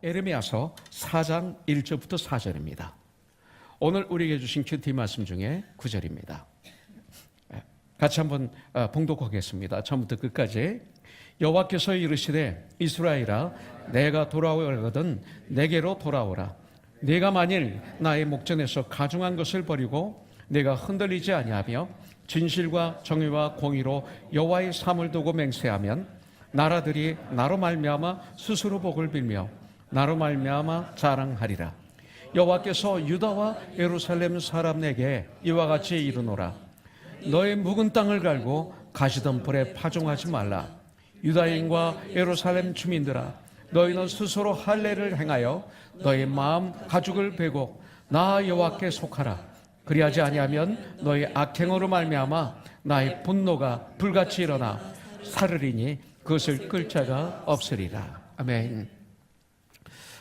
에레미야서 4장 1절부터 4절입니다. 오늘 우리에게 주신 큐티 말씀 중에 9절입니다. 같이 한번 봉독하겠습니다. 처음부터 끝까지. 여호와께서 이르시되 이스라엘아 내가 돌아오거든 내게로 돌아오라. 네가 만일 나의 목전에서 가증한 것을 버리고 내가 흔들리지 아니하며 진실과 정의와 공의로 여호와의 삶을 두고 맹세하면 나라들이 나로 말미암아 스스로 복을 빌며 나로 말미암아 자랑하리라. 여호와께서 유다와 예루살렘 사람에게 이와 같이 이르노라. 너의 묵은 땅을 갈고 가시던 불에 파종하지 말라. 유다인과 예루살렘 주민들아 너희는 스스로 할례를 행하여 너의 마음 가죽을 베고 나 여호와께 속하라. 그리하지 아니하면 너의 악행으로 말미암아 나의 분노가 불같이 일어나 사르리니 그것을 끌 자가 없으리라. 아멘.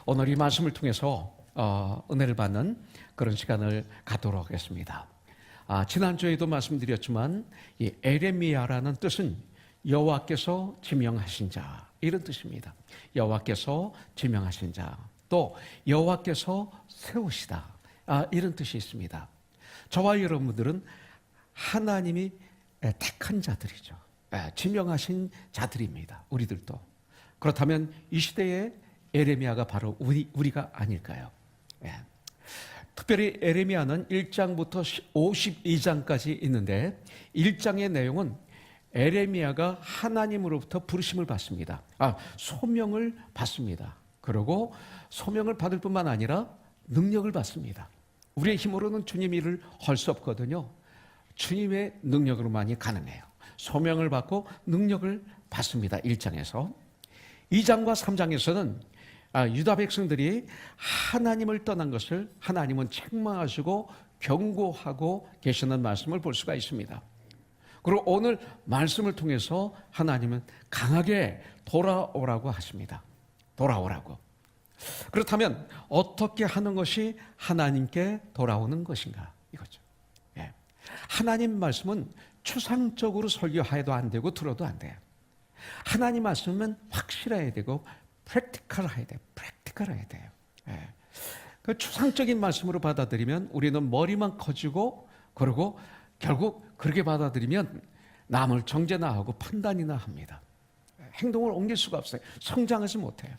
오늘 이 말씀을 통해서 은혜를 받는 그런 시간을 갖도록 하겠습니다. 지난주에도 말씀드렸지만 이 에레미야라는 뜻은 여호와께서 지명하신 자, 이런 뜻입니다. 여호와께서 지명하신 자, 또 여호와께서 세우시다, 이런 뜻이 있습니다. 저와 여러분들은 하나님이 택한 자들이죠. 지명하신 자들입니다. 우리들도. 그렇다면 이 시대에 에레미야가 바로 우리가 아닐까요? 특별히 에레미야는 1장부터 52장까지 있는데 1장의 내용은 에레미야가 하나님으로부터 부르심을 받습니다. 소명을 받습니다. 그리고 소명을 받을 뿐만 아니라 능력을 받습니다. 우리의 힘으로는 주님 일을 할 수 없거든요. 주님의 능력으로만이 가능해요. 소명을 받고 능력을 받습니다. 1장에서. 2장과 3장에서는 유다 백성들이 하나님을 떠난 것을 하나님은 책망하시고 경고하고 계시는 말씀을 볼 수가 있습니다. 그리고 오늘 말씀을 통해서 하나님은 강하게 돌아오라고 하십니다. 돌아오라고. 그렇다면 어떻게 하는 것이 하나님께 돌아오는 것인가? 이거죠. 하나님 말씀은 추상적으로 설교해도 안 되고 들어도 안 돼요. 하나님 말씀은 확실해야 되고 프랙티컬해야 돼요. 프랙티컬해야 돼요. 그 추상적인 말씀으로 받아들이면 우리는 머리만 커지고 그리고 결국 그렇게 받아들이면 남을 정죄나 하고 판단이나 합니다. 행동을 옮길 수가 없어요. 성장하지 못해요.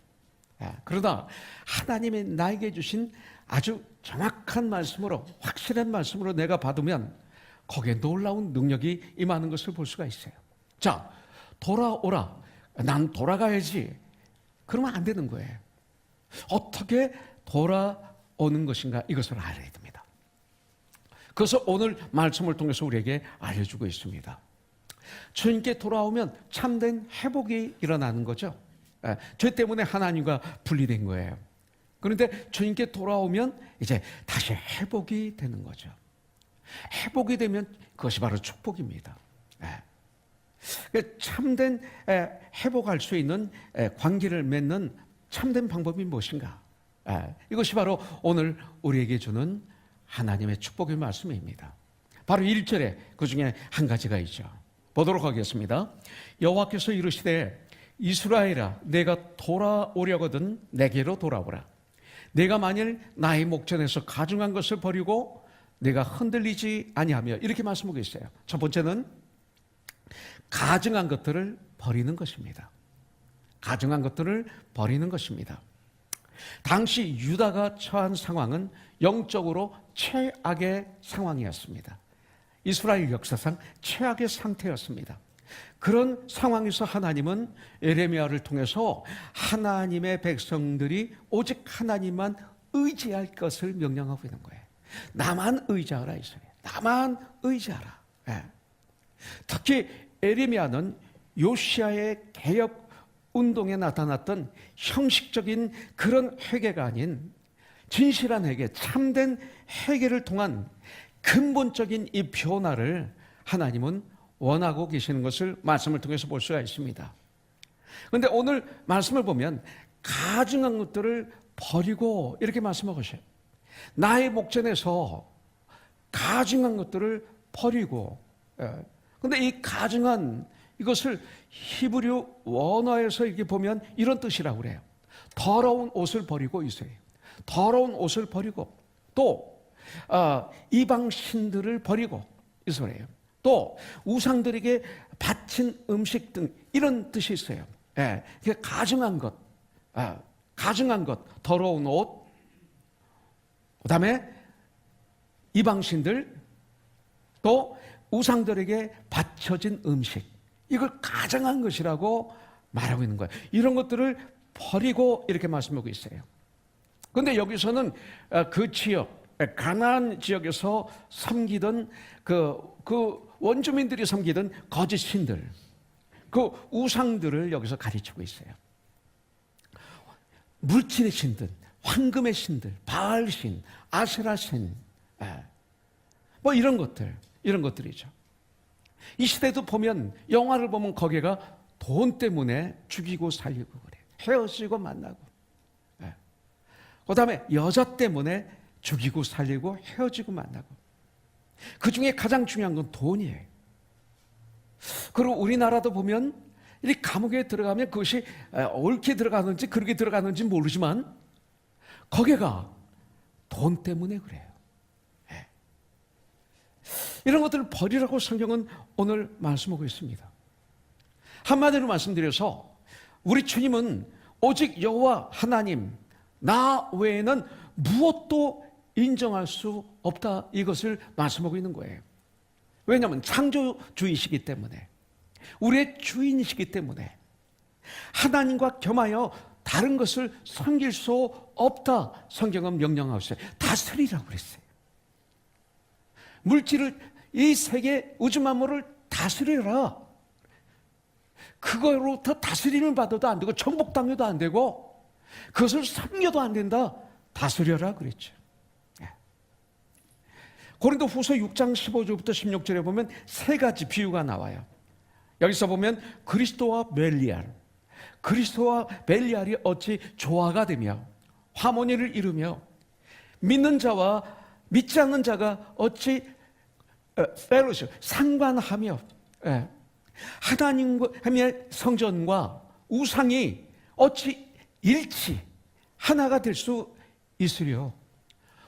그러다 하나님이 나에게 주신 아주 정확한 말씀으로, 확실한 말씀으로 내가 받으면 거기에 놀라운 능력이 임하는 것을 볼 수가 있어요. 자, 돌아오라. 난 돌아가야지. 그러면 안 되는 거예요. 어떻게 돌아오는 것인가, 이것을 알아야 됩니다. 그래서 오늘 말씀을 통해서 우리에게 알려주고 있습니다. 주님께 돌아오면 참된 회복이 일어나는 거죠. 죄 때문에 하나님과 분리된 거예요. 그런데 주님께 돌아오면 이제 다시 회복이 되는 거죠. 회복이 되면 그것이 바로 축복입니다. 참된 회복할 수 있는 관계를 맺는 참된 방법이 무엇인가? 이것이 바로 오늘 우리에게 주는 하나님의 축복의 말씀입니다. 바로 1절에 그 중에 한 가지가 있죠. 보도록 하겠습니다. 여호와께서 이르시되 이스라엘아 내가 돌아오려거든 내게로 돌아오라. 내가 만일 나의 목전에서 가증한 것을 버리고 내가 흔들리지 아니하며, 이렇게 말씀하고 있어요. 첫 번째는 가증한 것들을 버리는 것입니다. 가증한 것들을 버리는 것입니다. 당시 유다가 처한 상황은 영적으로 최악의 상황이었습니다. 이스라엘 역사상 최악의 상태였습니다. 그런 상황에서 하나님은 에레미야를 통해서 하나님의 백성들이 오직 하나님만 의지할 것을 명령하고 있는 거예요. 나만 의지하라, 이소리. 나만 의지하라. 특히 에레미야는 요시야의 개혁 운동에 나타났던 형식적인 그런 회개가 아닌 진실한 회개, 참된 회개를 통한 근본적인 이 변화를 하나님은 원하고 계시는 것을 말씀을 통해서 볼 수가 있습니다. 그런데 오늘 말씀을 보면 가증한 것들을 버리고 이렇게 말씀하고 있어요. 나의 목전에서 가증한 것들을 버리고. 그런데 이 가증한 이것을 히브리 원어에서 이렇게 보면 이런 뜻이라고 그래요. 더러운 옷을 버리고 이스라엘, 더러운 옷을 버리고 또 이방 신들을 버리고 이스라엘, 또 우상들에게 바친 음식 등 이런 뜻이 있어요. 예, 가증한 것, 가증한 것, 더러운 옷, 그다음에 이방 신들, 또 우상들에게 바쳐진 음식, 이걸 가증한 것이라고 말하고 있는 거예요. 이런 것들을 버리고 이렇게 말씀하고 있어요. 그런데 여기서는 그 지역, 가나안 지역에서 섬기던 그 원주민들이 섬기던 거짓 신들, 그 우상들을 여기서 가르치고 있어요. 물질의 신들, 황금의 신들, 바알신, 아세라신, 뭐 이런 것들이죠. 이 시대도 보면, 영화를 보면 거기가 돈 때문에 죽이고 살리고 그래요. 헤어지고 만나고. 그 다음에 여자 때문에 죽이고 살리고 헤어지고 만나고. 그 중에 가장 중요한 건 돈이에요. 그리고 우리나라도 보면 이 감옥에 들어가면 그것이 옳게 들어가는지 그렇게 들어가는지 모르지만 거기가 돈 때문에 그래요. 이런 것들을 버리라고 성경은 오늘 말씀하고 있습니다. 한마디로 말씀드려서 우리 주님은 오직 여호와 하나님, 나 외에는 무엇도 인정할 수 없다, 이것을 말씀하고 있는 거예요. 왜냐하면 창조주이시기 때문에, 우리의 주인이시기 때문에 하나님과 겸하여 다른 것을 섬길 수 없다, 성경은 명령하고 있어요. 다스리라고 그랬어요. 물질을, 이 세계 우주 만물을 다스리라. 그거로부터 다스림을 받아도 안 되고 정복당해도 안 되고 그것을 섬겨도 안 된다. 다스려라 그랬죠. 고린도후서 6장 15절부터 16절에 보면 세 가지 비유가 나와요. 여기서 보면 그리스도와 벨리알, 그리스도와 벨리알이 어찌 조화가 되며 화모니를 이루며 믿는 자와 믿지 않는 자가 어찌 펠로십, 상관하며 하나님의 성전과 우상이 어찌 일치 하나가 될 수 있으려.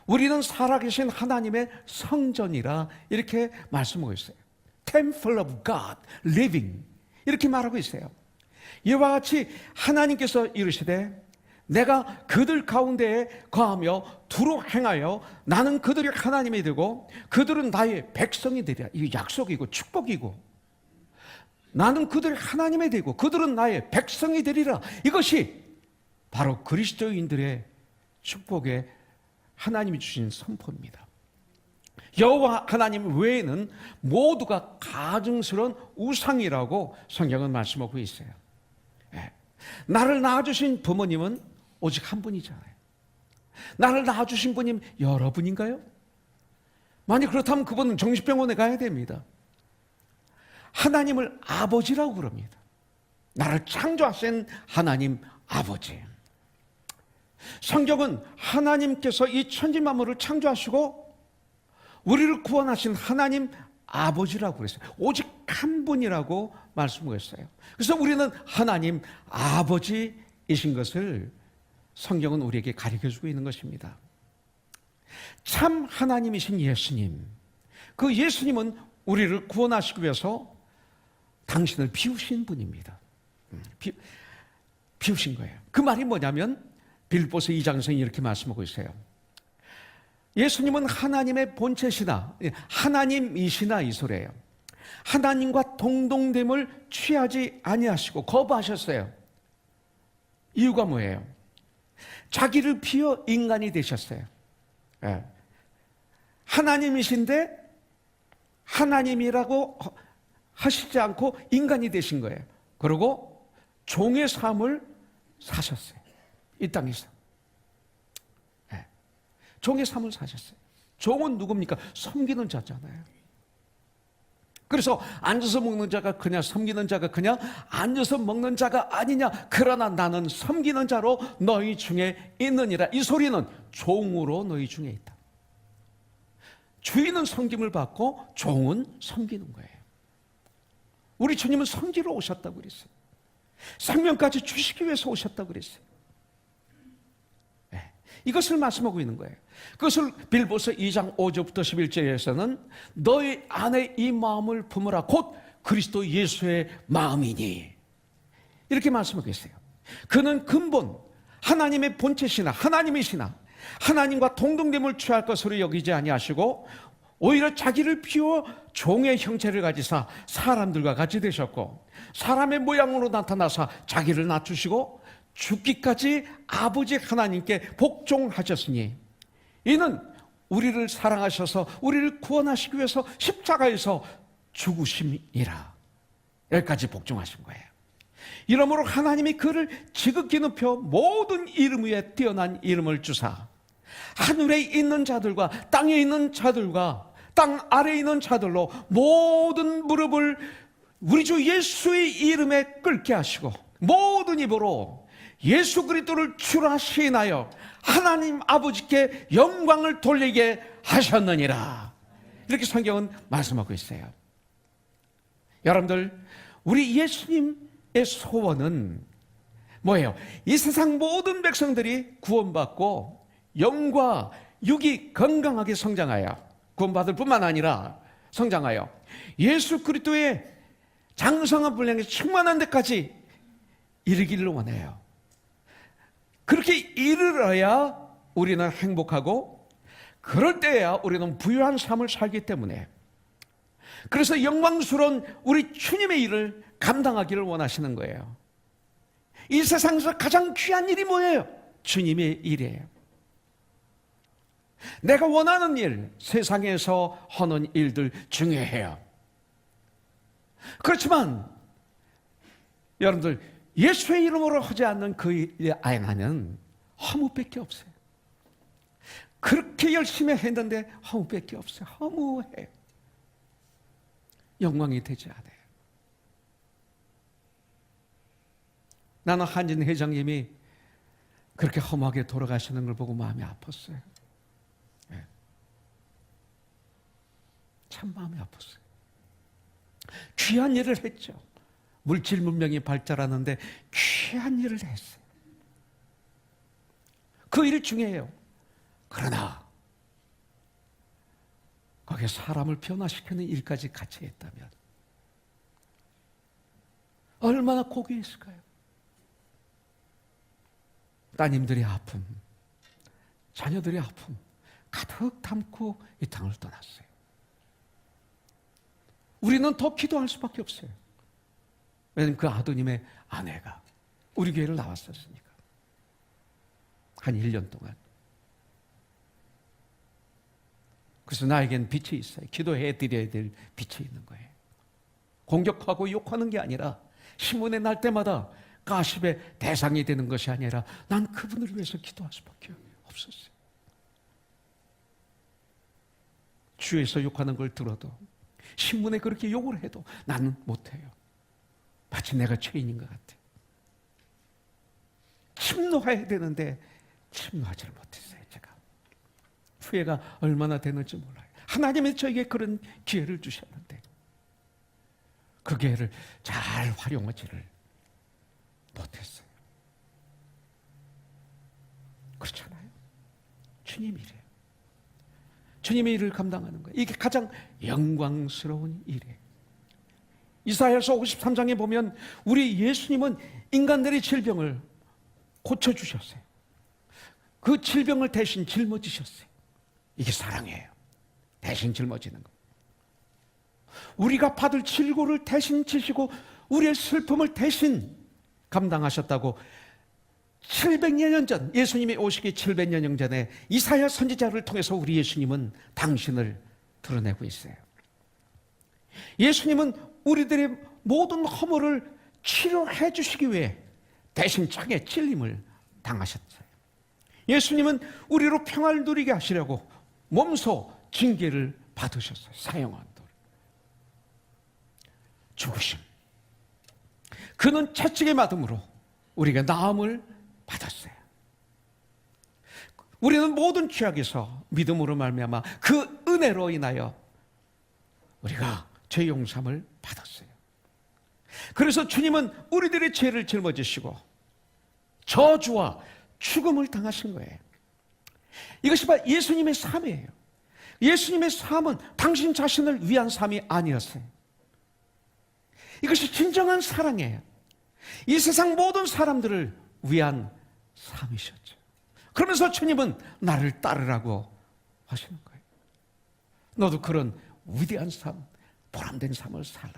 우리는 살아계신 하나님의 성전이라 이렇게 말씀하고 있어요. Temple of God, living, 이렇게 말하고 있어요. 이와 같이 하나님께서 이르시되 내가 그들 가운데에 거하며 두루 행하여 나는 그들의 하나님이 되고 그들은 나의 백성이 되리라. 이게 약속이고 축복이고, 나는 그들의 하나님이 되고 그들은 나의 백성이 되리라. 이것이 바로 그리스도인들의 축복의 하나님이 주신 선포입니다. 여호와 하나님 외에는 모두가 가증스러운 우상이라고 성경은 말씀하고 있어요. 나를 낳아주신 부모님은 오직 한 분이잖아요. 나를 낳아주신 분이 여러분인가요? 만약 그렇다면 그분은 정신병원에 가야 됩니다. 하나님을 아버지라고 그럽니다. 나를 창조하신 하나님 아버지. 성경은 하나님께서 이 천지만물을 창조하시고 우리를 구원하신 하나님 아버지라고 그랬어요. 오직 한 분이라고 말씀하셨어요. 그래서 우리는 하나님 아버지이신 것을 성경은 우리에게 가르쳐주고 있는 것입니다. 참 하나님이신 예수님, 그 예수님은 우리를 구원하시기 위해서 당신을 비우신 분입니다. 비우신 거예요. 그 말이 뭐냐면 빌립보서 2장에서 이렇게 말씀하고 있어요. 예수님은 하나님의 본체시나 하나님이시나 이 소리예요. 하나님과 동등됨을 취하지 아니하시고 거부하셨어요. 이유가 뭐예요? 자기를 비워 인간이 되셨어요. 하나님이신데 하나님이라고 하시지 않고 인간이 되신 거예요. 그리고 종의 삶을 사셨어요. 이 땅에서. 종의 삶을 사셨어요. 종은 누굽니까? 섬기는 자잖아요. 그래서 앉아서 먹는 자가 그냐, 섬기는 자가 그냐, 앉아서 먹는 자가 아니냐, 그러나 나는 섬기는 자로 너희 중에 있느니라. 이 소리는 종으로 너희 중에 있다. 주인은 섬김을 받고 종은 섬기는 거예요. 우리 주님은 섬기러 오셨다고 그랬어요. 생명까지 주시기 위해서 오셨다고 그랬어요. 이것을 말씀하고 있는 거예요. 그것을 빌보서 2장 5절부터 11절에서는 너희 안에 이 마음을 품으라 곧 그리스도 예수의 마음이니 이렇게 말씀하고 있어요. 그는 근본 하나님의 본체시나 하나님이시나 하나님과 동등됨을 취할 것으로 여기지 아니하시고 오히려 자기를 비워 종의 형체를 가지사 사람들과 같이 되셨고 사람의 모양으로 나타나사 자기를 낮추시고 죽기까지 아버지 하나님께 복종하셨으니 이는 우리를 사랑하셔서 우리를 구원하시기 위해서 십자가에서 죽으심이라. 여기까지 복종하신 거예요. 이러므로 하나님이 그를 지극히 높여 모든 이름 위에 뛰어난 이름을 주사 하늘에 있는 자들과 땅에 있는 자들과 땅 아래에 있는 자들로 모든 무릎을 우리 주 예수의 이름에 꿇게 하시고 모든 입으로 예수 그리스도를 주라 시인하여 하나님 아버지께 영광을 돌리게 하셨느니라. 이렇게 성경은 말씀하고 있어요. 여러분들, 우리 예수님의 소원은 뭐예요? 이 세상 모든 백성들이 구원받고 영과 육이 건강하게 성장하여 구원받을 뿐만 아니라 성장하여 예수 그리스도의 장성한 분량에 충만한 데까지 이르기를 원해요. 그렇게 이르러야 우리는 행복하고 그럴 때야 우리는 부유한 삶을 살기 때문에 그래서 영광스러운 우리 주님의 일을 감당하기를 원하시는 거예요. 이 세상에서 가장 귀한 일이 뭐예요? 주님의 일이에요. 내가 원하는 일, 세상에서 하는 일들 중요해요. 그렇지만 여러분들 예수의 이름으로 하지 않는 그 일 안에는 허무밖에 없어요. 그렇게 열심히 했는데 허무밖에 없어요. 허무해요. 영광이 되지 않아요. 나는 한진 회장님이 그렇게 험하게 돌아가시는 걸 보고 마음이 아팠어요. 네. 참 마음이 아팠어요. 귀한 일을 했죠. 물질 문명이 발달하는데 귀한 일을 했어요. 그 일이 중요해요. 그러나 거기에 사람을 변화시키는 일까지 같이 했다면 얼마나 고귀했을까요? 따님들의 아픔, 자녀들의 아픔 가득 담고 이 땅을 떠났어요. 우리는 더 기도할 수밖에 없어요. 왜냐하면 그 아드님의 아내가 우리 교회를 나왔었으니까. 한 1년 동안. 그래서 나에겐 빛이 있어요. 기도해 드려야 될 빛이 있는 거예요. 공격하고 욕하는 게 아니라 신문에 날 때마다 가십의 대상이 되는 것이 아니라 난 그분을 위해서 기도할 수밖에 없었어요. 주에서 욕하는 걸 들어도 신문에 그렇게 욕을 해도 나는 못해요. 마치 내가 죄인인 것 같아요. 침노해야 되는데 침노하지를 못했어요. 제가 후회가 얼마나 되는지 몰라요. 하나님이 저에게 그런 기회를 주셨는데 그 기회를 잘 활용하지를 못했어요. 그렇잖아요. 주님 일이에요. 주님의 일을 감당하는 거예요. 이게 가장 영광스러운 일이에요. 이사야서 53장에 보면 우리 예수님은 인간들의 질병을 고쳐주셨어요. 그 질병을 대신 짊어지셨어요. 이게 사랑이에요. 대신 짊어지는 거. 우리가 받을 질고를 대신 지시고 우리의 슬픔을 대신 감당하셨다고 700여 년 전, 예수님이 오시기 700여 년 전에 이사야 선지자를 통해서 우리 예수님은 당신을 드러내고 있어요. 예수님은 우리들의 모든 허물을 치료해 주시기 위해 대신 창에 찔림을 당하셨어요. 예수님은 우리로 평안을 누리게 하시려고 몸소 징계를 받으셨어요. 사형한 돌. 죽으심. 그는 채찍에 맞음으로 우리가 나음을 받았어요. 우리는 모든 죄악에서 믿음으로 말미암아 그 은혜로 인하여 우리가 죄 용서함을 받았어요. 그래서 주님은 우리들의 죄를 짊어지시고 저주와 죽음을 당하신 거예요. 이것이 바로 예수님의 삶이에요. 예수님의 삶은 당신 자신을 위한 삶이 아니었어요. 이것이 진정한 사랑이에요. 이 세상 모든 사람들을 위한 삶이셨죠. 그러면서 주님은 나를 따르라고 하시는 거예요. 너도 그런 위대한 삶, 보람된 삶을 살아.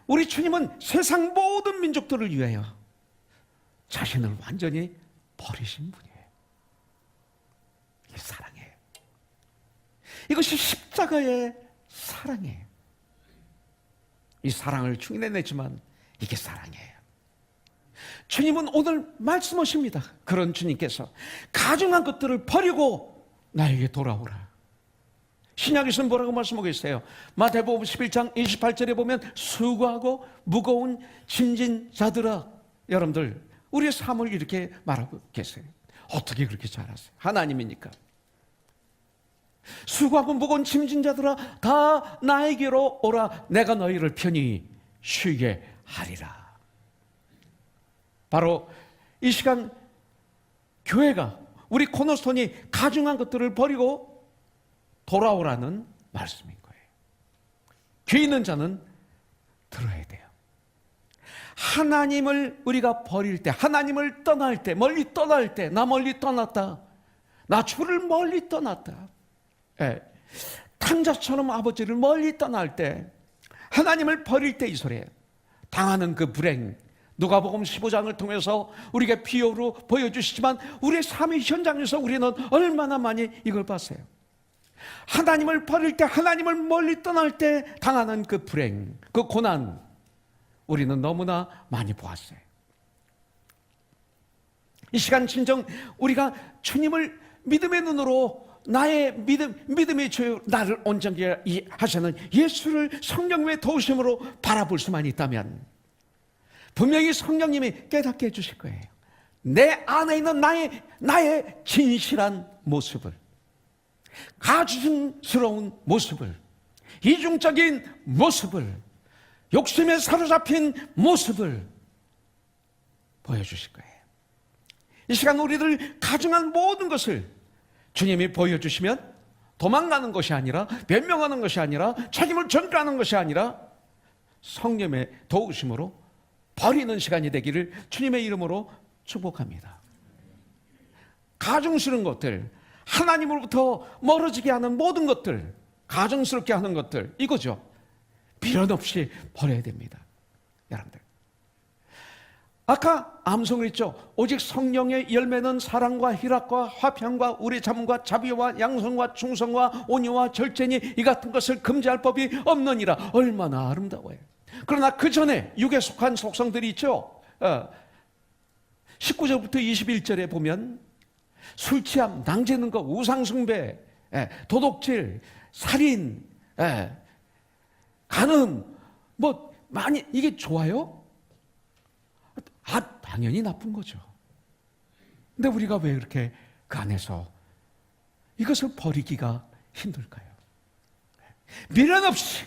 우리 주님은 세상 모든 민족들을 위하여 자신을 완전히 버리신 분이에요. 이게 사랑이에요. 이것이 십자가의 사랑이에요. 이 사랑을 충인해내지만 이게 사랑이에요. 주님은 오늘 말씀하십니다. 그런 주님께서 가증한 것들을 버리고 나에게 돌아오라. 신약에서는 뭐라고 말씀하고 있어요? 마태복음 11장 28절에 보면 수고하고 무거운 짐진 자들아. 여러분들 우리의 삶을 이렇게 말하고 계세요. 어떻게 그렇게 잘하세요? 하나님이니까. 수고하고 무거운 짐진 자들아 다 나에게로 오라. 내가 너희를 편히 쉬게 하리라. 바로 이 시간 교회가, 우리 코너스톤이 가증한 것들을 버리고 돌아오라는 말씀인 거예요. 귀 있는 자는 들어야 돼요. 하나님을 우리가 버릴 때, 하나님을 떠날 때, 멀리 떠날 때, 나 멀리 떠났다, 나 주를 멀리 떠났다, 탕자처럼 아버지를 멀리 떠날 때, 하나님을 버릴 때 이 소리예요. 당하는 그 불행, 누가복음 15장을 통해서 우리가 비유로 보여주시지만 우리의 삶의 현장에서 우리는 얼마나 많이 이걸 봤어요. 하나님을 버릴 때, 하나님을 멀리 떠날 때 당하는 그 불행, 그 고난, 우리는 너무나 많이 보았어요. 이 시간 진정 우리가 주님을 믿음의 눈으로, 나의 믿음의 주, 나를 온전히 하시는 예수를 성령의 도우심으로 바라볼 수만 있다면 분명히 성령님이 깨닫게 해주실 거예요. 내 안에 있는 나의 진실한 모습을, 가증스러운 모습을, 이중적인 모습을, 욕심에 사로잡힌 모습을 보여주실 거예요. 이 시간 우리들 가증한 모든 것을 주님이 보여주시면 도망가는 것이 아니라, 변명하는 것이 아니라, 책임을 전가하는 것이 아니라 성령의 도우심으로 버리는 시간이 되기를 주님의 이름으로 축복합니다. 가증스러운 것들, 하나님으로부터 멀어지게 하는 모든 것들, 가증스럽게 하는 것들, 이거죠. 미련 없이 버려야 됩니다. 여러분들, 아까 암송을 했죠. 오직 성령의 열매는 사랑과 희락과 화평과 우리 잠과 자비와 양성과 충성과 온유와 절제니 이 같은 것을 금지할 법이 없느니라. 얼마나 아름다워요. 그러나 그 전에 육에 속한 속성들이 있죠. 19절부터 21절에 보면 술 취함, 낭재는 것, 우상숭배, 도둑질, 살인, 간음, 뭐 많이, 이게 좋아요? 당연히 나쁜 거죠. 근데 우리가 왜 이렇게 그 안에서 이것을 버리기가 힘들까요? 미련 없이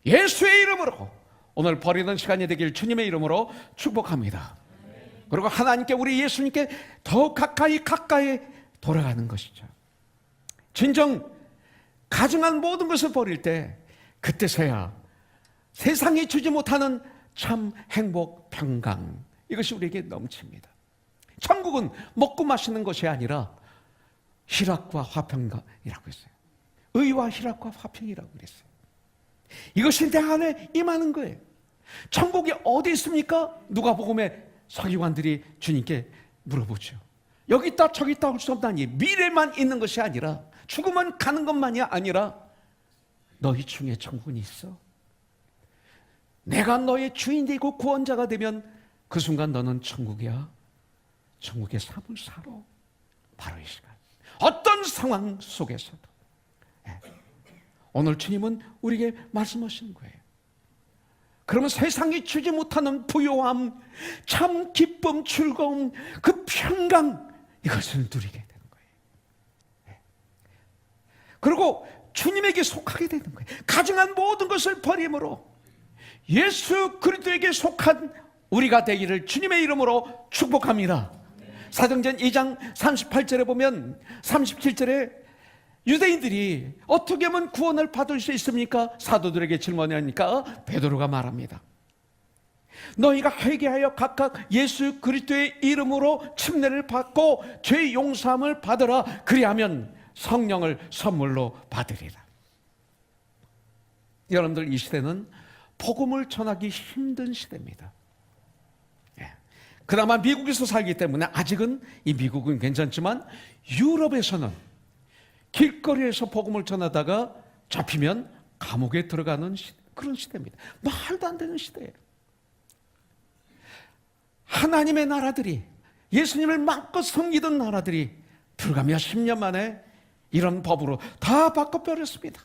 예수의 이름으로 오늘 버리는 시간이 되길 주님의 이름으로 축복합니다. 그리고 하나님께, 우리 예수님께 더 가까이 돌아가는 것이죠. 진정 가증한 모든 것을 버릴 때, 그때서야 세상이 주지 못하는 참 행복, 평강, 이것이 우리에게 넘칩니다. 천국은 먹고 마시는 것이 아니라 희락과 화평이라고 했어요. 의와 희락과 화평이라고 그랬어요. 이것이 내 안에 임하는 거예요. 천국이 어디 있습니까? 누가복음에 서기관들이 주님께 물어보죠. 여기 있다 저기 있다 할 수 없다니, 미래만 있는 것이 아니라, 죽으면 가는 것만이 아니라 너희 중에 천국은 있어. 내가 너의 주인 되고 구원자가 되면 그 순간 너는 천국이야. 천국의 삶을 살아. 바로 이 시간, 어떤 상황 속에서도 오늘 주님은 우리에게 말씀하시는 거예요. 그러면 세상이 주지 못하는 부요함, 참 기쁨, 즐거움, 그 평강, 이것을 누리게 되는 거예요. 그리고 주님에게 속하게 되는 거예요. 가증한 모든 것을 버림으로 예수 그리스도에게 속한 우리가 되기를 주님의 이름으로 축복합니다. 사도행전 2장 38절에 보면 37절에 유대인들이 어떻게 하면 구원을 받을 수 있습니까? 사도들에게 질문하니까 베드로가 말합니다. 너희가 회개하여 각각 예수 그리스도의 이름으로 침례를 받고 죄 용서함을 받으라. 그리하면 성령을 선물로 받으리라. 여러분들, 이 시대는 복음을 전하기 힘든 시대입니다. 그나마 미국에서 살기 때문에 아직은 이 미국은 괜찮지만 유럽에서는 길거리에서 복음을 전하다가 잡히면 감옥에 들어가는 그런 시대입니다. 말도 안 되는 시대예요. 하나님의 나라들이, 예수님을 마음껏 섬기던 나라들이 불과 몇십 년 만에 이런 법으로 다 바꿔버렸습니다.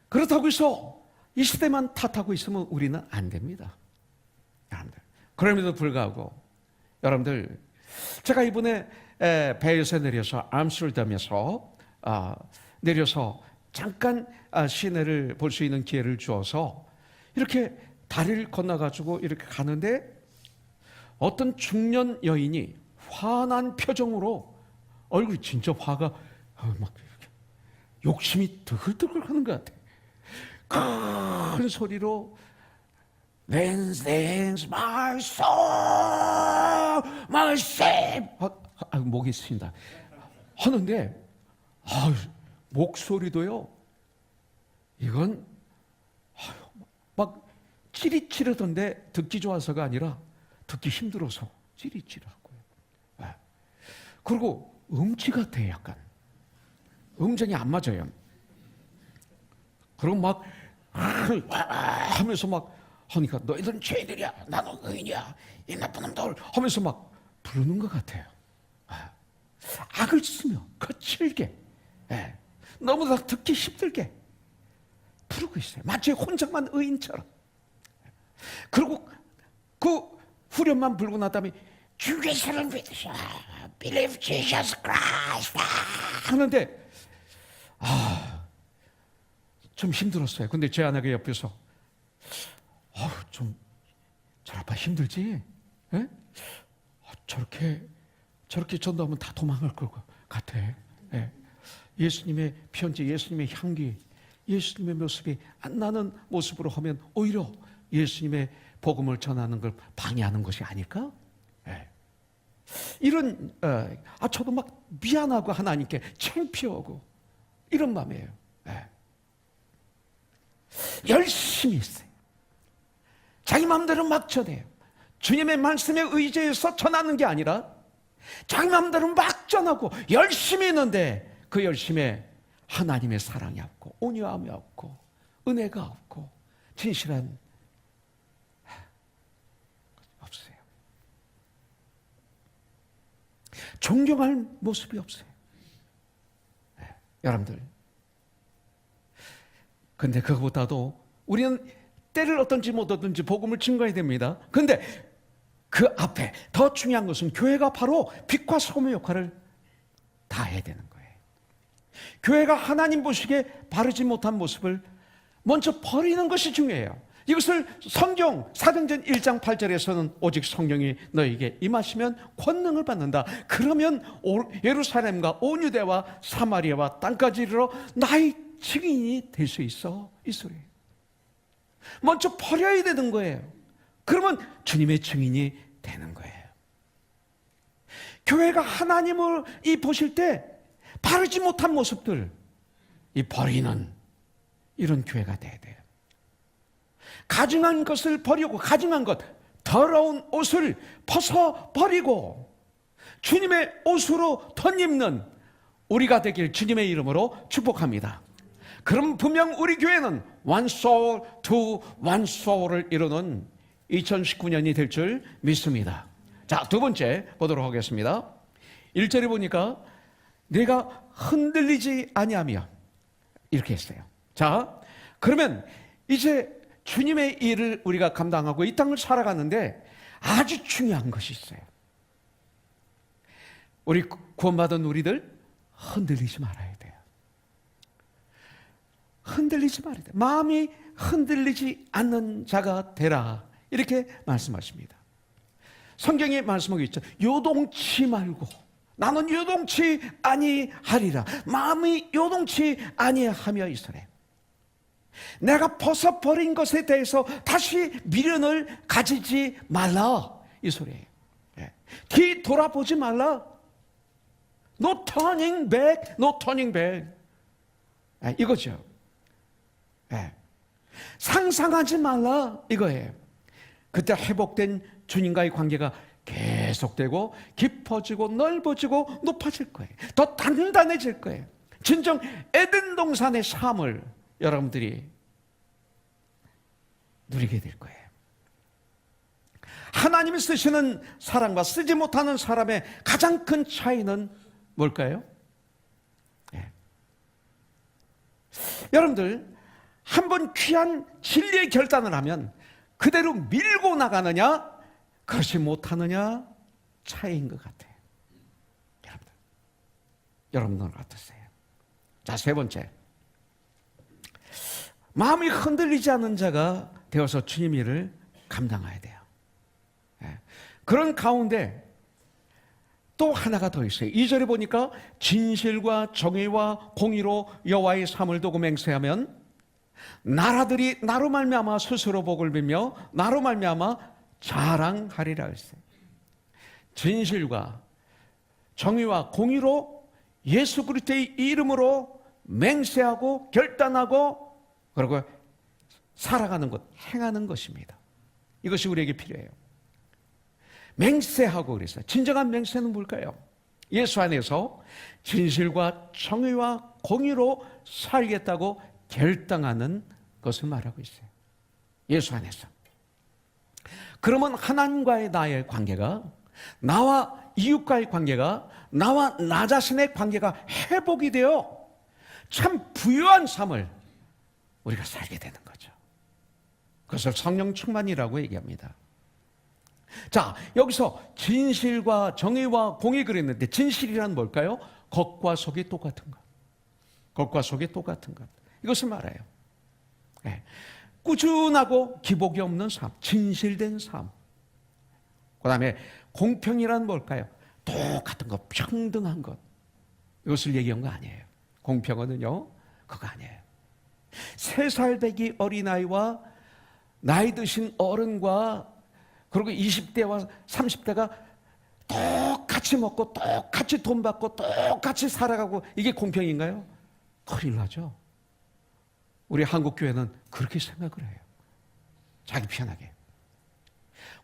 그렇다고 해서 이 시대만 탓하고 있으면 우리는 안 됩니다. 그럼에도 불구하고 여러분들, 제가 이번에 배에서 내려서 암스테르담에서 내려서 잠깐 시내를 볼 수 있는 기회를 주어서 이렇게 다리를 건너가지고 이렇게 가는데 어떤 중년 여인이 화난 표정으로, 얼굴이 진짜 화가 막 욕심이 드글드글 하는 것 같아. 큰 소리로 Then my soul, my shame. 목이 쓰인다. 하는데, 목소리도요, 이건, 막 찌릿찌릿한데 듣기 좋아서가 아니라 듣기 힘들어서 찌릿찌릿하고요. 그리고 음치 같아, 약간. 음정이 안 맞아요. 그리고 막, 하면서 막, 하니까 너희들은 죄인들이야, 나는 의인이야, 이 나쁜 놈들 하면서 막 부르는 것 같아요. 악을 쓰며 거칠게, 너무나 듣기 힘들게 부르고 있어요. 마치 혼자만 의인처럼. 그리고 그 후렴만 불고 난 다음에 주 예수를 믿으셔, Believe Jesus Christ 하는데 좀 힘들었어요. 근데 제 아내가 옆에서 저 아빠 힘들지? 저렇게 전도하면 다 도망갈 것 같아. 예수님의 편지, 예수님의 향기, 예수님의 모습이 안 나는 모습으로 하면 오히려 예수님의 복음을 전하는 걸 방해하는 것이 아닐까? 이런, 저도 막 미안하고 하나님께 창피하고 이런 마음이에요. 열심히 했어요. 자기 마음대로 막 전해요. 주님의 말씀에 의지해서 전하는 게 아니라 자기 마음대로 막 전하고 열심히 했는데 그 열심에 하나님의 사랑이 없고 온유함이 없고 은혜가 없고 진실한 없어요. 존경할 모습이 없어요. 여러분들, 근데 그것보다도 우리는 때를 얻든지 못 얻든지 복음을 증거해야 됩니다. 근데 그 앞에 더 중요한 것은 교회가 바로 빛과 소금의 역할을 다 해야 되는 거예요. 교회가 하나님 보시기에 바르지 못한 모습을 먼저 버리는 것이 중요해요. 이것을 성경 사도행전 1장 8절에서는 오직 성령이 너에게 임하시면 권능을 받는다. 그러면 예루살렘과 온 유대와 사마리아와 땅까지 이르러 나의 증인이 될 수 있어. 이 소리예요. 먼저 버려야 되는 거예요. 그러면 주님의 증인이 되는 거예요. 교회가 하나님을 보실 때 바르지 못한 모습들 버리는 이런 교회가 돼야 돼요. 가증한 것을 버리고 가증한 것, 더러운 옷을 벗어버리고 주님의 옷으로 덧입는 우리가 되길 주님의 이름으로 축복합니다. 그럼 분명 우리 교회는 one soul to one soul을 이루는 2019년이 될 줄 믿습니다. 자, 두 번째 보도록 하겠습니다. 1절에 보니까 내가 흔들리지 아니하며 이렇게 했어요. 자, 그러면 이제 주님의 일을 우리가 감당하고 이 땅을 살아가는데 아주 중요한 것이 있어요. 우리 구원받은 우리들 흔들리지 말아야 돼요. 흔들리지 말아야 돼요. 마음이 흔들리지 않는 자가 되라, 이렇게 말씀하십니다. 성경에 말씀하고 있죠. 요동치 말고 나는 요동치 아니하리라. 마음이 요동치 아니하며 있으래. 내가 벗어버린 것에 대해서 다시 미련을 가지지 말라, 이 소리예요. 뒤 돌아보지 말라. No turning back, no turning back. 이거죠. 상상하지 말라, 이거예요. 그때 회복된 주님과의 관계가 계속되고 깊어지고 넓어지고 높아질 거예요. 더 단단해질 거예요. 진정 에덴 동산의 삶을 여러분들이 누리게 될 거예요. 하나님이 쓰시는 사람과 쓰지 못하는 사람의 가장 큰 차이는 뭘까요? 여러분들, 한번 귀한 진리의 결단을 하면 그대로 밀고 나가느냐, 그렇지 못하느냐 차이인 것 같아요. 여러분들 어떠세요? 자, 세 번째, 마음이 흔들리지 않는 자가 되어서 주님 일을 감당해야 돼요. 그런 가운데 또 하나가 더 있어요. 2절에 보니까 진실과 정의와 공의로 여호와의 삶을 두고 맹세하면 나라들이 나로 말미암아 스스로 복을 빌며 나로 말미암아 자랑하리라 했어요. 진실과 정의와 공의로 예수 그리스도의 이름으로 맹세하고 결단하고 그리고 살아가는 것, 행하는 것입니다. 이것이 우리에게 필요해요. 맹세하고 그랬어요. 진정한 맹세는 뭘까요? 예수 안에서 진실과 정의와 공의로 살겠다고 결정하는 것을 말하고 있어요. 예수 안에서. 그러면 하나님과의 나의 관계가, 나와 이웃과의 관계가, 나와 나 자신의 관계가 회복이 되어 참 부유한 삶을 우리가 살게 되는 거죠. 그것을 성령 충만이라고 얘기합니다. 자, 여기서 진실과 정의와 공의 그랬는데 진실이란 뭘까요? 겉과 속이 똑같은 것. 겉과 속이 똑같은 것. 이것을 말해요. 꾸준하고 기복이 없는 삶, 진실된 삶. 그 다음에 공평이란 뭘까요? 똑같은 것, 평등한 것. 이것을 얘기한 거 아니에요. 공평은요, 그거 아니에요. 3살 배기 어린아이와 나이 드신 어른과 그리고 20대와 30대가 똑같이 먹고 똑같이 돈 받고 똑같이 살아가고 이게 공평인가요? 큰일 나죠. 우리 한국교회는 그렇게 생각을 해요. 자기 편하게.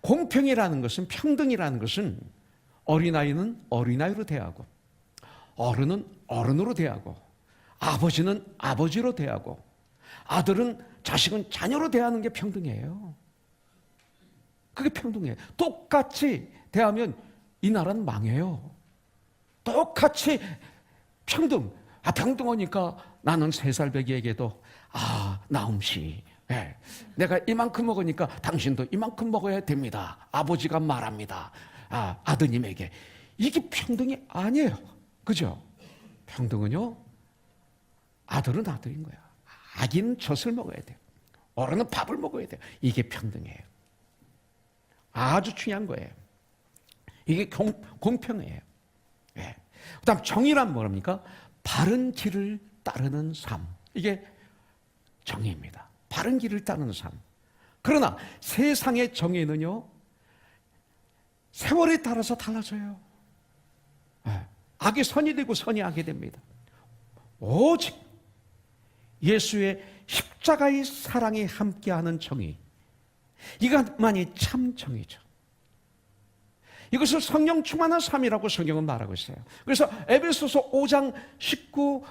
공평이라는 것은, 평등이라는 것은 어린아이는 어린아이로 대하고 어른은 어른으로 대하고 아버지는 아버지로 대하고 아들은 자식은 자녀로 대하는 게 평등이에요. 그게 평등이에요. 똑같이 대하면 이 나라는 망해요. 똑같이 평등. 평등하니까 나는 3살 배기에게도 나음씨, 내가 이만큼 먹으니까 당신도 이만큼 먹어야 됩니다. 아버지가 말합니다. 아드님에게. 이게 평등이 아니에요. 그죠? 평등은요, 아들은 아들인 거야. 아기는 젖을 먹어야 돼요. 어른은 밥을 먹어야 돼요. 이게 평등이에요. 아주 중요한 거예요. 이게 공평해요. 그 다음 정의란 뭐랍니까? 바른 길을 따르는 삶. 이게 정의입니다. 바른 길을 따르는 삶. 그러나 세상의 정의는요, 세월에 따라서 달라져요. 악이 선이 되고 선이 악이 됩니다. 오직 예수의 십자가의 사랑이 함께하는 정의, 이것만이 참 정의죠. 이것을 성령 충만한 삶이라고 성경은 말하고 있어요. 그래서 에베소서 5장 19,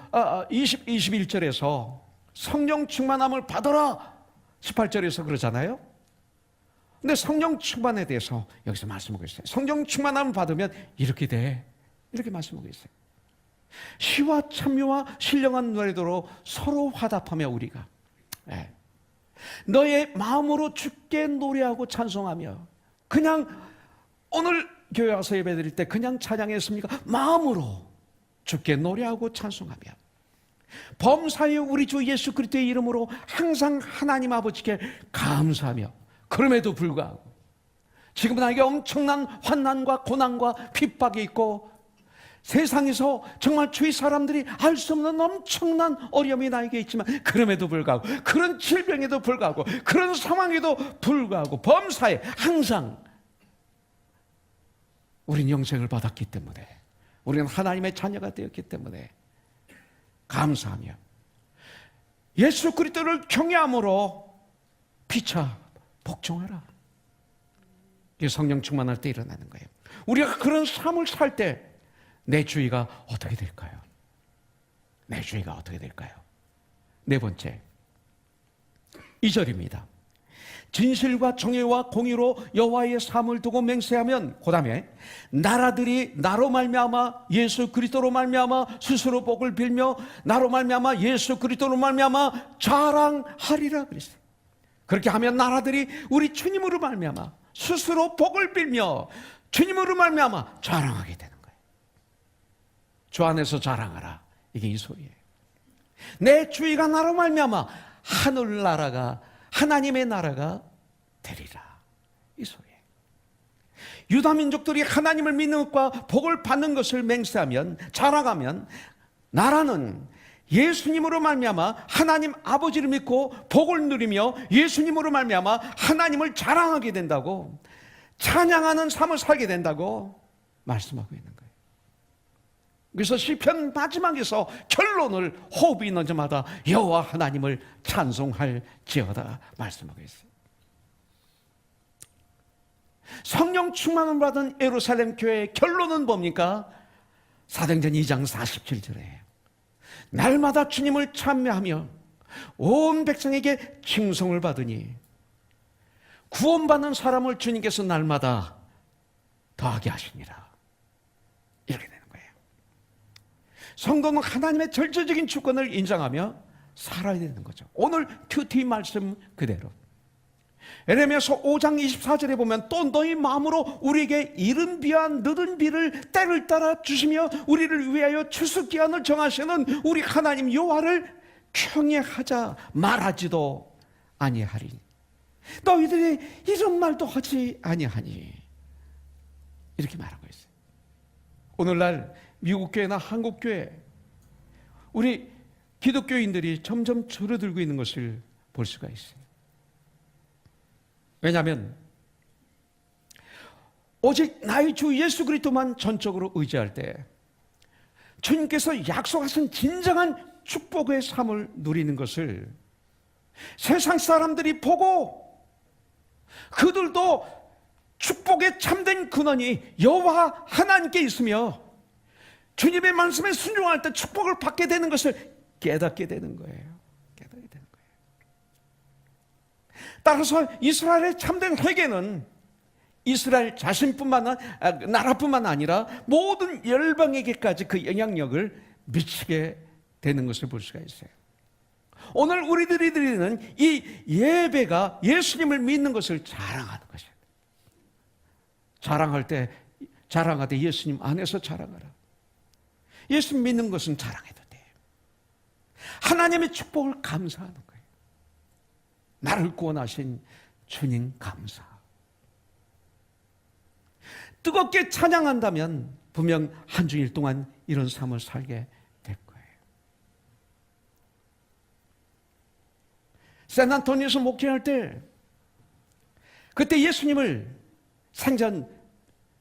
20, 21절에서 성령 충만함을 받아라 18절에서 그러잖아요. 근데 성령 충만에 대해서 여기서 말씀하고 있어요. 성령 충만함을 받으면 이렇게 돼, 이렇게 말씀하고 있어요. 시와 찬미와 신령한 노래도로 서로 화답하며 우리가 너의 마음으로 주께 노래하고 찬송하며, 그냥 오늘 교회 와서 예배 드릴 때 그냥 찬양했습니까? 마음으로 주께 노래하고 찬송하며 범사에 우리 주 예수 그리스도의 이름으로 항상 하나님 아버지께 감사하며, 그럼에도 불구하고 지금 나에게 엄청난 환난과 고난과 핍박이 있고 세상에서 정말 주위 사람들이 알 수 없는 엄청난 어려움이 나에게 있지만 그럼에도 불구하고 그런 질병에도 불구하고 그런 상황에도 불구하고 범사에 항상 우린 영생을 받았기 때문에 우리는 하나님의 자녀가 되었기 때문에 감사하며 예수 그리스도를 경외함으로 피차 복종하라. 이게 성령 충만할 때 일어나는 거예요. 우리가 그런 삶을 살 때 내 주위가 어떻게 될까요? 내 주위가 어떻게 될까요? 네 번째 2절입니다. 진실과 정의와 공의로 여호와의 삶을 두고 맹세하면, 그 다음에 나라들이 나로 말미암아 예수 그리스도로 말미암아 스스로 복을 빌며 나로 말미암아 예수 그리스도로 말미암아 자랑하리라 그랬어요. 그렇게 하면 나라들이 우리 주님으로 말미암아 스스로 복을 빌며 주님으로 말미암아 자랑하게 되는 거예요. 주 안에서 자랑하라, 이게 이 소리예요. 내 주위가 나로 말미암아 하늘나라가, 하나님의 나라가 되리라, 이 소리예요. 유다민족들이 하나님을 믿는 것과 복을 받는 것을 맹세하면, 자랑하면 나라는 예수님으로 말미암아 하나님 아버지를 믿고 복을 누리며 예수님으로 말미암아 하나님을 자랑하게 된다고, 찬양하는 삶을 살게 된다고 말씀하고 있는 거예요. 그래서 시편 마지막에서 결론을 호흡이 있는 자마다 여호와 하나님을 찬송할지어다 말씀하고 있어요. 성령 충만을 받은 예루살렘 교회의 결론은 뭡니까? 사도행전 2장 47절에 날마다 주님을 찬미하며 온 백성에게 칭송을 받으니 구원받는 사람을 주님께서 날마다 더하게 하시니라, 이렇게 되는 거예요. 성도는 하나님의 절대적인 주권을 인정하며 살아야 되는 거죠. 오늘 큐티 말씀 그대로 에레미야서 5장 24절에 보면 또 너희 마음으로 우리에게 이른 비와 늦은 비를 때를 따라 주시며 우리를 위하여 추수기한을 정하시는 우리 하나님 여호와를 경외하자 말하지도 아니하리. 너희들이 이런 말도 하지 아니하니, 이렇게 말하고 있어요. 오늘날 미국 교회나 한국 교회, 우리 기독교인들이 점점 줄어들고 있는 것을 볼 수가 있어요. 왜냐하면 오직 나의 주 예수 그리스도만 전적으로 의지할 때 주님께서 약속하신 진정한 축복의 삶을 누리는 것을 세상 사람들이 보고 그들도 축복의 참된 근원이 여호와 하나님께 있으며 주님의 말씀에 순종할 때 축복을 받게 되는 것을 깨닫게 되는 거예요. 깨닫게 되는 거예요. 따라서 이스라엘의 참된 회개는 이스라엘 자신뿐만 나라뿐만 아니라 모든 열방에게까지 그 영향력을 미치게 되는 것을 볼 수가 있어요. 오늘 우리들이 드리는 이 예배가 예수님을 믿는 것을 자랑하는 것이에요. 자랑할 때 예수님 안에서 자랑하라. 예수 믿는 것은 자랑해도 돼요. 하나님의 축복을 감사하는 거예요. 나를 구원하신 주님 감사. 뜨겁게 찬양한다면 분명 한 주일 동안 이런 삶을 살게 될 거예요. 샌안토니오에서 목회할 때 그때 예수님을 생전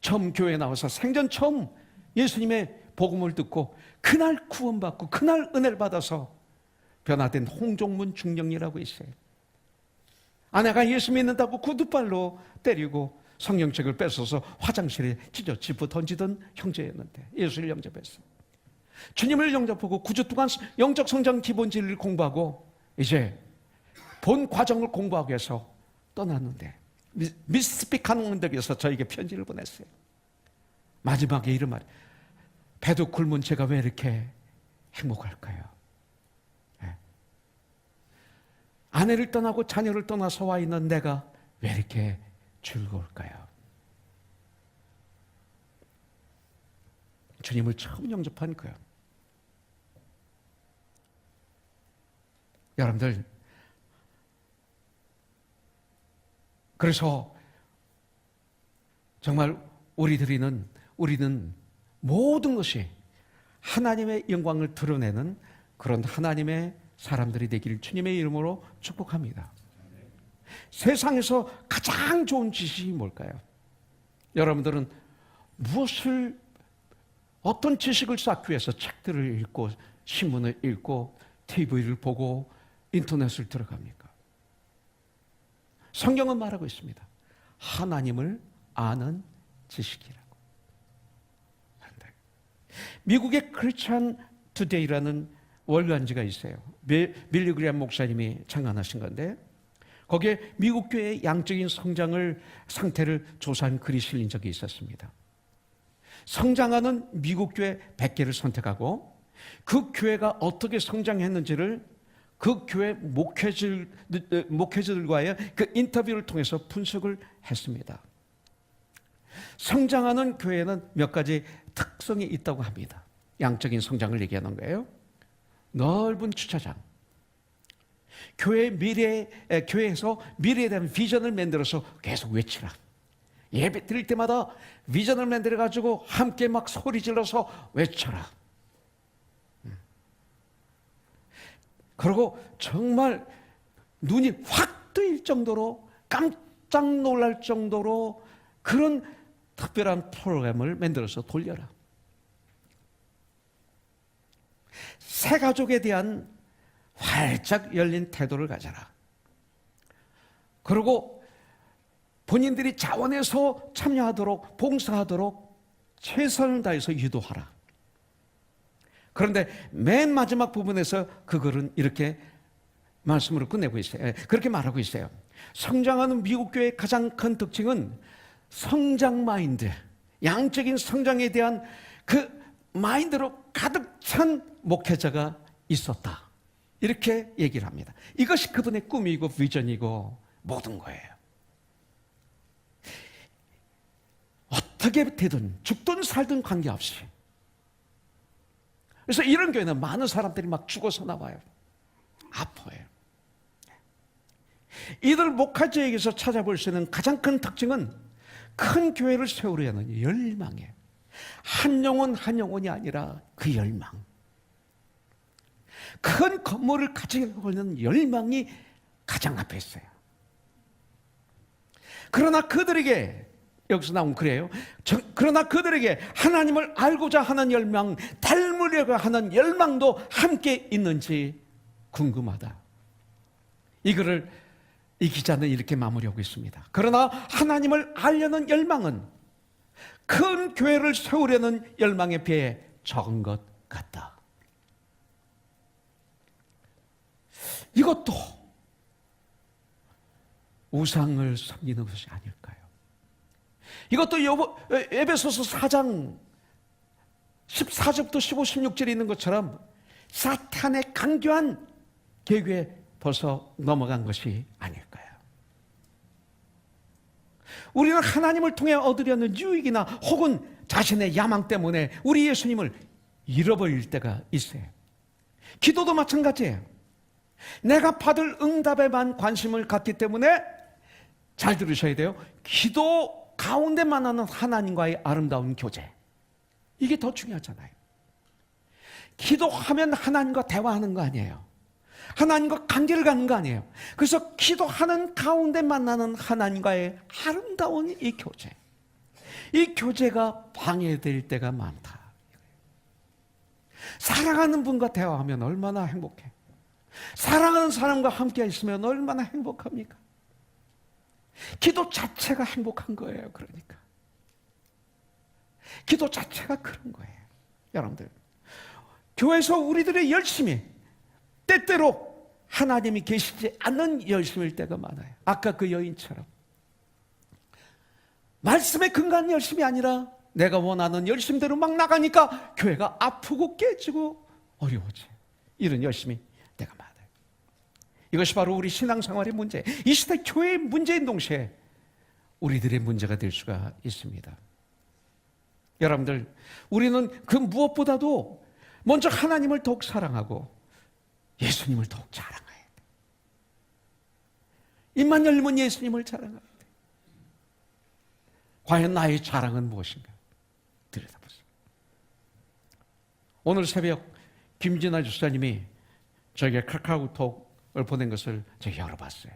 처음 교회에 나와서 생전 처음 예수님의 복음을 듣고 그날 구원받고 그날 은혜를 받아서 변화된 홍종문 중령이라고 있어요. 아내가 예수 믿는다고 구두발로 때리고 성경책을 뺏어서 화장실에 찢어 던지던 형제였는데 예수를 영접했어요. 주님을 영접하고 9주 동안 영적 성장 기본진리를 공부하고 이제 본 과정을 공부하기 위해서 떠났는데 미스피칸 언덕에서 저에게 편지를 보냈어요. 마지막에 이런 말, 배도 굶은 제가 왜 이렇게 행복할까요? 네. 아내를 떠나고 자녀를 떠나서 와 있는 내가 왜 이렇게 즐거울까요? 주님을 처음 영접한 거예요. 여러분들, 그래서 정말 우리는 모든 것이 하나님의 영광을 드러내는 그런 하나님의 사람들이 되기를 주님의 이름으로 축복합니다. 세상에서 가장 좋은 지식이 뭘까요? 여러분들은 어떤 지식을 쌓기 위해서 책들을 읽고 신문을 읽고 TV를 보고 인터넷을 들어갑니까? 성경은 말하고 있습니다. 하나님을 아는 지식이라고. 미국의 크리스천 투데이라는 월간지가 있어요. 빌리 그레이엄 목사님이 창간하신 건데 거기에 미국 교회의 양적인 상태를 조사한 글이 실린 적이 있었습니다. 성장하는 미국 교회 100개를 선택하고 그 교회가 어떻게 성장했는지를 그 교회 목회자들과의 그 인터뷰를 통해서 분석을 했습니다. 성장하는 교회는 몇 가지 특성이 있다고 합니다. 양적인 성장을 얘기하는 거예요. 넓은 주차장, 교회에서 미래에 대한 비전을 만들어서 계속 외치라. 예배 드릴 때마다 비전을 만들어가지고 함께 막 소리 질러서 외쳐라. 그리고 정말 눈이 확 뜨일 정도로 깜짝 놀랄 정도로 그런 특별한 프로그램을 만들어서 돌려라. 새 가족에 대한 활짝 열린 태도를 가져라. 그리고 본인들이 자원해서 참여하도록 봉사하도록 최선을 다해서 유도하라. 그런데 맨 마지막 부분에서 그거는 이렇게 말씀으로 끝내고 있어요. 그렇게 말하고 있어요. 성장하는 미국 교회의 가장 큰 특징은 성장 마인드, 양적인 성장에 대한 그 마인드로 가득 찬 목회자가 있었다. 이렇게 얘기를 합니다. 이것이 그분의 꿈이고 비전이고 모든 거예요. 어떻게 되든 죽든 살든 관계없이. 그래서 이런 교회는 많은 사람들이 막 죽어서 나와요. 아파요. 이들 목회자에게서 찾아볼 수 있는 가장 큰 특징은 큰 교회를 세우려는 열망이에요. 한 영혼이 아니라 그 열망. 큰 건물을 가지려고 하는 열망이 가장 앞에 있어요. 그러나 그들에게 여기서 나온 그래요. 그러나 그들에게 하나님을 알고자 하는 열망, 닮으려고 하는 열망도 함께 있는지 궁금하다. 이 기자는 이렇게 마무리하고 있습니다. 그러나 하나님을 알려는 열망은 큰 교회를 세우려는 열망에 비해 적은 것 같다. 이것도 우상을 섬기는 것이 아닐까요? 이것도 에베소서 4장 14절부터 15, 16절에 있는 것처럼 사탄의 강교한 계획에 벌써 넘어간 것이 아닐까요? 우리는 하나님을 통해 얻으려는 유익이나 혹은 자신의 야망 때문에 우리 예수님을 잃어버릴 때가 있어요. 기도도 마찬가지예요. 내가 받을 응답에만 관심을 갖기 때문에 잘 들으셔야 돼요. 기도 가운데만 하는 하나님과의 아름다운 교제, 이게 더 중요하잖아요. 기도하면 하나님과 대화하는 거 아니에요. 하나님과 관계를 갖는 거 아니에요. 그래서 기도하는 가운데 만나는 하나님과의 아름다운 이 교제, 이 교제가 방해될 때가 많다. 사랑하는 분과 대화하면 얼마나 행복해. 사랑하는 사람과 함께 있으면 얼마나 행복합니까? 기도 자체가 행복한 거예요. 그러니까 기도 자체가 그런 거예요. 여러분들, 교회에서 우리들의 열심이 때때로 하나님이 계시지 않는 열심일 때가 많아요. 아까 그 여인처럼 말씀에 근거한 열심이 아니라 내가 원하는 열심대로 막 나가니까 교회가 아프고 깨지고 어려워져요. 이런 열심이 때가 많아요. 이것이 바로 우리 신앙생활의 문제, 이 시대 교회의 문제인 동시에 우리들의 문제가 될 수가 있습니다. 여러분들, 우리는 그 무엇보다도 먼저 하나님을 더욱 사랑하고 예수님을 더욱 자랑해야 돼. 입만 열면 예수님을 자랑해야 돼. 과연 나의 자랑은 무엇인가? 들여다보세요. 오늘 새벽 김진아 주사님이 저에게 카카오톡을 보낸 것을 제가 열어봤어요.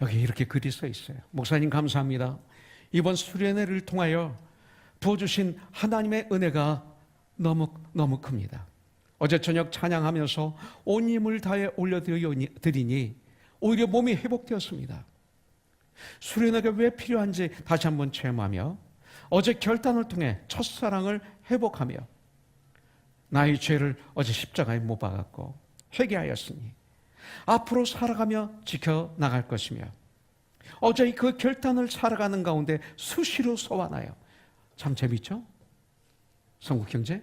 여기 이렇게 글이 써 있어요. 목사님 감사합니다. 이번 수련회를 통하여 부어주신 하나님의 은혜가 너무 큽니다. 어제 저녁 찬양하면서 온 힘을 다해 올려드리니 오히려 몸이 회복되었습니다. 수련회가 왜 필요한지 다시 한번 체험하며 어제 결단을 통해 첫사랑을 회복하며 나의 죄를 어제 십자가에 못 박았고 회개하였으니 앞으로 살아가며 지켜나갈 것이며 어제 그 결단을 살아가는 가운데 수시로 소환하여 참 재밌죠? 성국형제?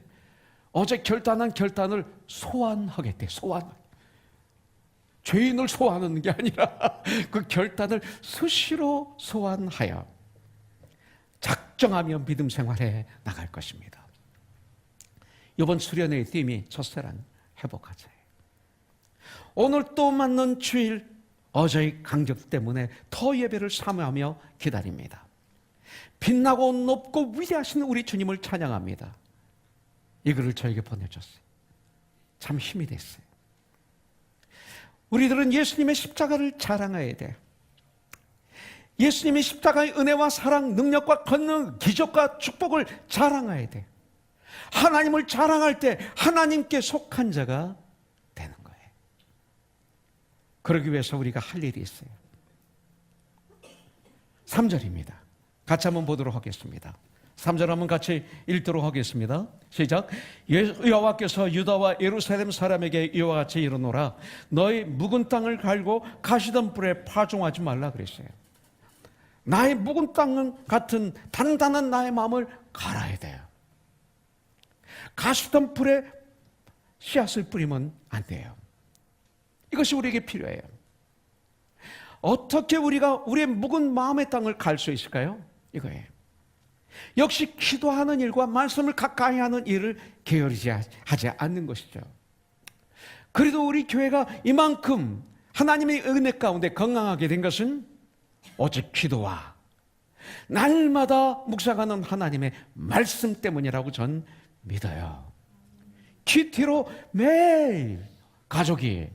어제 결단한 결단을 소환하겠대. 소환. 죄인을 소환하는 게 아니라 그 결단을 수시로 소환하여 작정하며 믿음 생활에 나갈 것입니다. 이번 수련회의 팀이 첫사랑 회복하자. 오늘 또 맞는 주일 어제의 강적 때문에 더 예배를 사모하며 기다립니다. 빛나고 높고 위대하신 우리 주님을 찬양합니다. 이 글을 저에게 보내줬어요. 참 힘이 됐어요. 우리들은 예수님의 십자가를 자랑해야 돼. 예수님의 십자가의 은혜와 사랑, 능력과 권능, 기적과 축복을 자랑해야 돼. 하나님을 자랑할 때 하나님께 속한 자가 되는 거예요. 그러기 위해서 우리가 할 일이 있어요. 3절입니다. 같이 한번 보도록 하겠습니다. 3절 한번 같이 읽도록 하겠습니다. 시작. 여호와께서 유다와 예루살렘 사람에게 이와 같이 이르노라. 너희 묵은 땅을 갈고 가시덤불에 파종하지 말라 그랬어요. 나의 묵은 땅 같은 단단한 나의 마음을 갈아야 돼요. 가시덤불에 씨앗을 뿌리면 안 돼요. 이것이 우리에게 필요해요. 어떻게 우리가 우리의 묵은 마음의 땅을 갈 수 있을까요? 이거예요. 역시 기도하는 일과 말씀을 가까이 하는 일을 게으르지 하지 않는 것이죠. 그래도 우리 교회가 이만큼 하나님의 은혜 가운데 건강하게 된 것은 오직 기도와 날마다 묵상하는 하나님의 말씀 때문이라고 전 믿어요. 큐티로 매일 가족이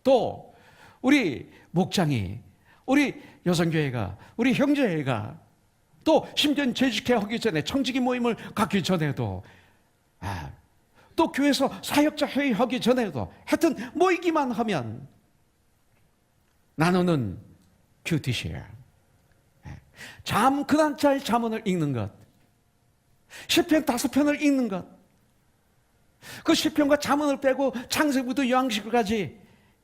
또 우리 목장이 우리 여성교회가 우리 형제회가 또 심지어 재직회 하기 전에 청지기 모임을 갖기 전에도 또 교회에서 사역자 회의 하기 전에도 하여튼 모이기만 하면 나누는 큐티시에 그날짜리 잠언을 읽는 것, 시편 5편을 읽는 것, 그 시편과 잠언을 빼고 창세기부터 요한계시록까지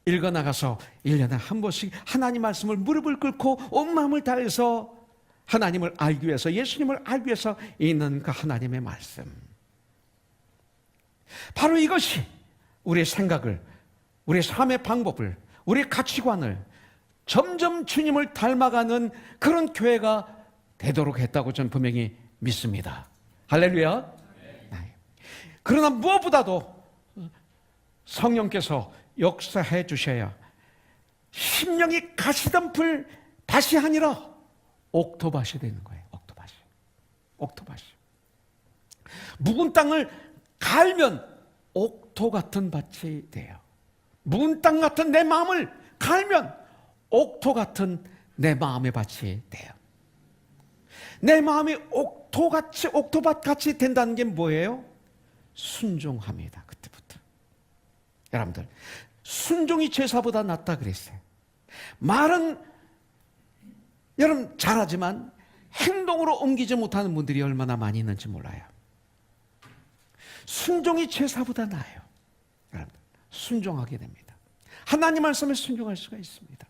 읽어나가서 1년에 한 번씩 하나님 말씀을 무릎을 꿇고 온 마음을 다해서 하나님을 알기 위해서, 예수님을 알기 위해서 있는 그 하나님의 말씀. 바로 이것이 우리의 생각을, 우리의 삶의 방법을, 우리의 가치관을 점점 주님을 닮아가는 그런 교회가 되도록 했다고 저는 분명히 믿습니다. 할렐루야. 네. 그러나 무엇보다도 성령께서 역사해 주셔야 심령이 가시덤불 밭이 아니라 옥토밭이 되는 거예요. 옥토밭이. 묵은 땅을 갈면 옥토 같은 밭이 돼요. 묵은 땅 같은 내 마음을 갈면 옥토 같은 내 마음의 밭이 돼요. 내 마음이 옥토같이, 옥토밭같이 된다는 게 뭐예요? 순종합니다. 그때부터. 여러분들, 순종이 제사보다 낫다 그랬어요. 말은 여러분 잘하지만 행동으로 옮기지 못하는 분들이 얼마나 많이 있는지 몰라요. 순종이 제사보다 나아요. 여러분, 순종하게 됩니다. 하나님 말씀에 순종할 수가 있습니다.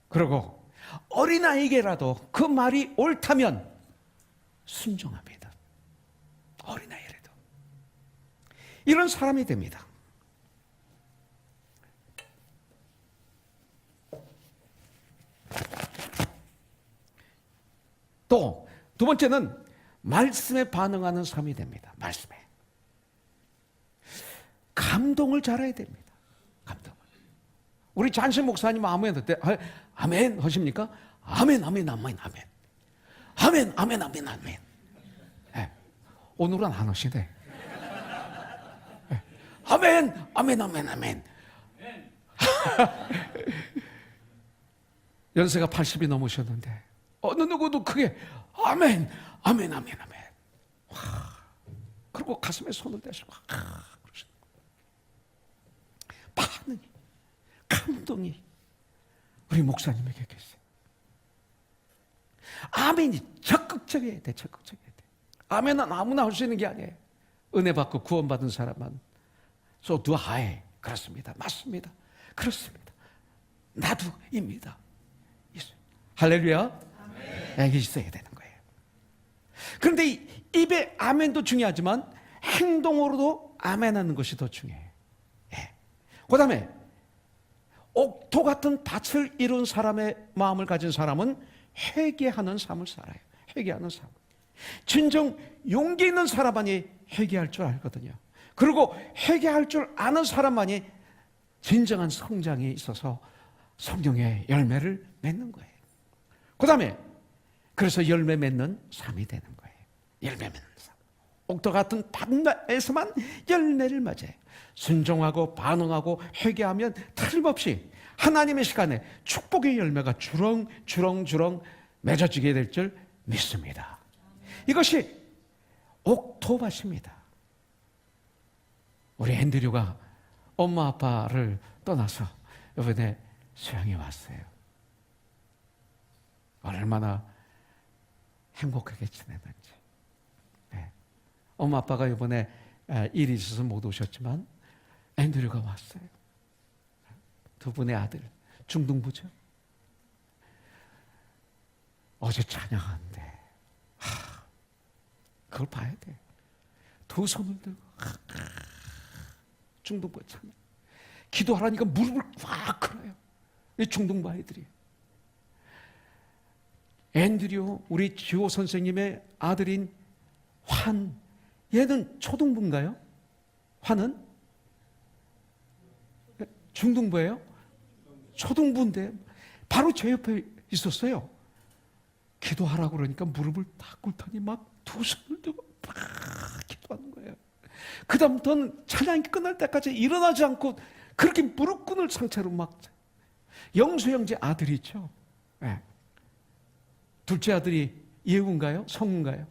그리고 어린아이에게라도 그 말이 옳다면 순종합니다. 어린아이라도. 이런 사람이 됩니다. 또 두 번째는 말씀에 반응하는 삶이 됩니다. 말씀에. 감동을 잘해야 됩니다. 감동을. 우리 잔신 목사님 아멘 할 때 아멘 하십니까? 아멘, 아멘, 아멘, 아멘. 아멘, 아멘, 아멘, 아멘. 네. 오늘은 안 오시네. 네. 아멘, 아멘, 아멘, 아멘. 연세가 80이 넘으셨는데 어느 누구도 크게 아멘, 아멘, 아멘, 아멘. 와, 그리고 가슴에 손을 대시고 그러시는 거예요. 반응이, 감동이 우리 목사님에게 계세요. 아멘이 적극적이어야 돼, 적극적이어야 돼. 아멘은 아무나 할 수 있는 게 아니에요. 은혜 받고 구원받은 사람만. So do I. 그렇습니다. 맞습니다. 그렇습니다. 나도입니다. 할렐루야. 이게 있어야 되는 거예요. 그런데 이 입의 아멘도 중요하지만 행동으로도 아멘하는 것이 더 중요해요. 예. 그 다음에 옥토 같은 밭을 이룬 사람의 마음을 가진 사람은 회개하는 삶을 살아요. 회개하는 삶. 진정 용기 있는 사람만이 회개할 줄 알거든요. 그리고 회개할 줄 아는 사람만이 진정한 성장이 있어서 성령의 열매를 맺는 거예요. 그 다음에 그래서 열매 맺는 삶이 되는 거예요. 열매 맺는 삶. 옥토 같은 밭에서만 열매를 맞아요. 순종하고 반응하고 회개하면 틀림없이 하나님의 시간에 축복의 열매가 주렁주렁 맺어지게 될 줄 믿습니다. 이것이 옥토밭입니다. 우리 앤드류가 엄마 아빠를 떠나서 이번에 수양에 왔어요. 얼마나 행복하게 지내는지. 네. 엄마 아빠가 이번에 일이 있어서 못 오셨지만 앤드류가 왔어요. 두 분의 아들, 중등부죠. 어제 찬양하는데 그걸 봐야 돼. 두 손을 들고 중등부 찬양. 기도하라니까 무릎을 꽉 꿇어요. 이 중등부 아이들이. 앤드류, 우리 지호 선생님의 아들인 환, 얘는 초등부인가요? 환은? 중등부예요? 초등부인데 바로 제 옆에 있었어요. 기도하라고 그러니까 무릎을 딱 꿇더니 막 두 손을 들고 막 기도하는 거예요. 그 다음부터는 찬양이 끝날 때까지 일어나지 않고 그렇게 무릎 꿇을 상태로 막. 영수 형제 아들이 있죠. 네. 둘째 아들이 예우인가요? 성우인가요?